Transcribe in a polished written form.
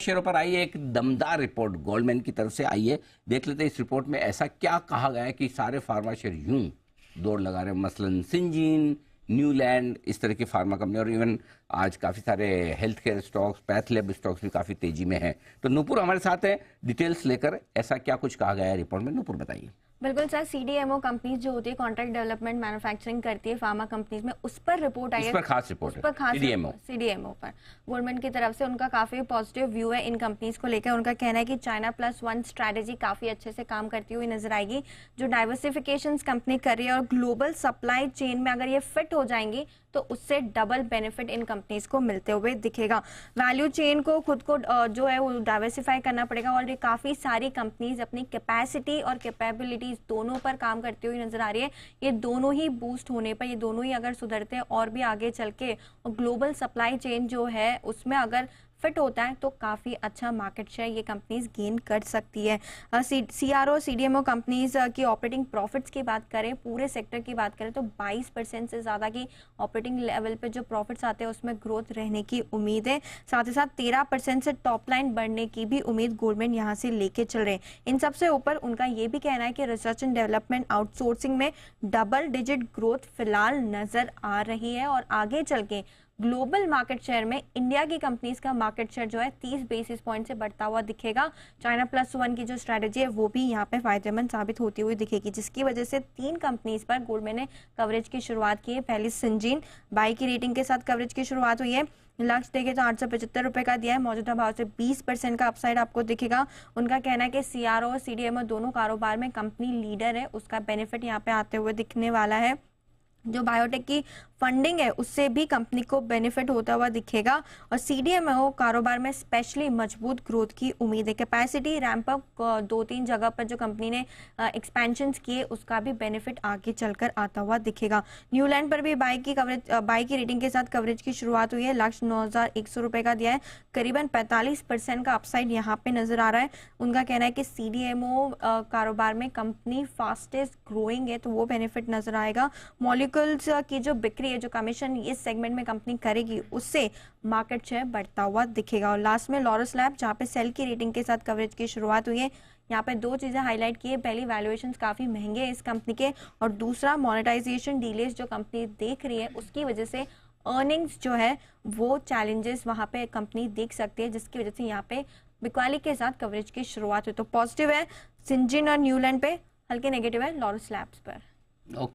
शेयरों पर आई है एक दमदार रिपोर्ट गोल्डमैन की तरफ से आई है। देख लेते हैं इस रिपोर्ट में ऐसा क्या कहा गया है कि सारे फार्मा शेयर यूं दौड़ लगा रहे हैं। मसलन सिंजीन, न्यूलैंड, इस तरह की फार्मा कंपनी, और इवन आज काफ़ी सारे health care stocks, path lab stocks भी काफ़ी तेजी में हैं। तो नूपुर हमारे साथ है डिटेल्स लेकर, ऐसा क्या कुछ कहा गया है रिपोर्ट में, नूपुर बताइए। बिल्कुल सर, सीडीएमओ कंपनीज जो होती है, कॉन्ट्रैक्ट डेवलपमेंट मैन्युफैक्चरिंग करती है फार्मा कंपनीज में, उस पर रिपोर्ट आई है। इस पर खास रिपोर्ट है सीडीएमओ पर गवर्नमेंट की तरफ से उनका काफी पॉजिटिव व्यू है इन कंपनीज को लेकर। उनका कहना है कि चाइना प्लस वन स्ट्रैटेजी काफी अच्छे से काम करती हुई नजर आएगी, जो डाइवर्सिफिकेशन कंपनी कर रही है, और ग्लोबल सप्लाई चेन में अगर ये फिट हो जाएंगी तो उससे डबल बेनिफिट इन कंपनीज को मिलते हुए दिखेगा। वैल्यू चेन को खुद को जो है वो डाइवर्सिफाई करना पड़ेगा, और ये काफी सारी कंपनीज अपनी कैपेसिटी और कैपेबिलिटीज दोनों पर काम करती हुई नजर आ रही है। ये दोनों ही बूस्ट होने पर, ये दोनों ही अगर सुधरते हैं और भी आगे चल के, और ग्लोबल सप्लाई चेन जो है उसमें अगर फिट होता है तो काफ़ी अच्छा मार्केट शेयर ये कंपनीज गेन कर सकती है। सीआरओ सीडीएमओ कंपनीज की ऑपरेटिंग प्रॉफिट्स की बात करें, पूरे सेक्टर की बात करें तो 22% से ज़्यादा की ऑपरेटिंग लेवल पे जो प्रॉफिट्स आते हैं उसमें ग्रोथ रहने की उम्मीद है। साथ ही साथ 13% से टॉप लाइन बढ़ने की भी उम्मीद गोल्डमैन यहाँ से लेके चल रहे हैं। इन सबसे ऊपर उनका ये भी कहना है कि रिसर्च एंड डेवलपमेंट आउटसोर्सिंग में डबल डिजिट ग्रोथ फिलहाल नजर आ रही है, और आगे चल के ग्लोबल मार्केट शेयर में इंडिया की कंपनीज का मार्केट शेयर जो है 30 बेसिस पॉइंट से बढ़ता हुआ दिखेगा। चाइना प्लस वन की जो स्ट्रेटेजी है वो भी यहाँ पे फायदेमंद साबित होती हुई दिखेगी, जिसकी वजह से 3 कंपनीज पर गोल्डमैन ने कवरेज की शुरुआत की है। पहली सिंजीन, बाई की रेटिंग के साथ कवरेज की शुरुआत हुई है। लक्ष्य देखे तो 875 रुपए का दिया है, मौजूदा भाव से 20% का अपसाइड आपको दिखेगा। उनका कहना है कि सीआरओ और सीडीएमओ दोनों कारोबार में कंपनी लीडर है, उसका बेनिफिट यहाँ पे आते हुए दिखने वाला है। जो बायोटेक की फंडिंग है उससे भी कंपनी को बेनिफिट होता हुआ दिखेगा, और सीडीएमओ कारोबार में स्पेशली मजबूत ग्रोथ की उम्मीद है। कैपेसिटी रैंप अप 2-3 जगह पर जो कंपनी ने एक्सपेंशंस किए उसका भी बेनिफिट आगे चलकर आता हुआ दिखेगा। न्यूलैंड पर भी बाई की रेटिंग के साथ कवरेज की शुरुआत हुई है। लक्ष्य 9,100 रुपए का दिया है, करीबन 45% का अपसाइड यहाँ पे नजर आ रहा है। उनका कहना है कि सीडीएमओ कारोबार में कंपनी फास्टेस्ट ग्रोइंग है, तो वो बेनिफिट नजर आएगा। मॉलिक्यूल्स की जो बिक्री है, जो कमीशन इस सेगमेंट में कंपनी करेगी, उससे मार्केट शेयर बढ़ता हुआ दिखेगा। और लास्ट में लॉरस लैब, जहां पे सेल की रेटिंग के साथ कवरेज की शुरुआत हुई है। यहाँ पे 2 चीजें हाईलाइट की है, पहली वैल्यूएशंस काफी महंगे हैं इस कंपनी के, और दूसरा मोनेटाइजेशन डिलेज जो कंपनी देख रही है उसकी वजह से अर्निंग्स जो है वो चैलेंजेस वहां पे कंपनी देख सकती है, जिसकी वजह से यहाँ पे बिक्वाली के साथ कवरेज की शुरुआत हुई। तो पॉजिटिव है सिंजीन और न्यूलैंड पे, हल्के नेगेटिव है लॉरस लैब्स पर।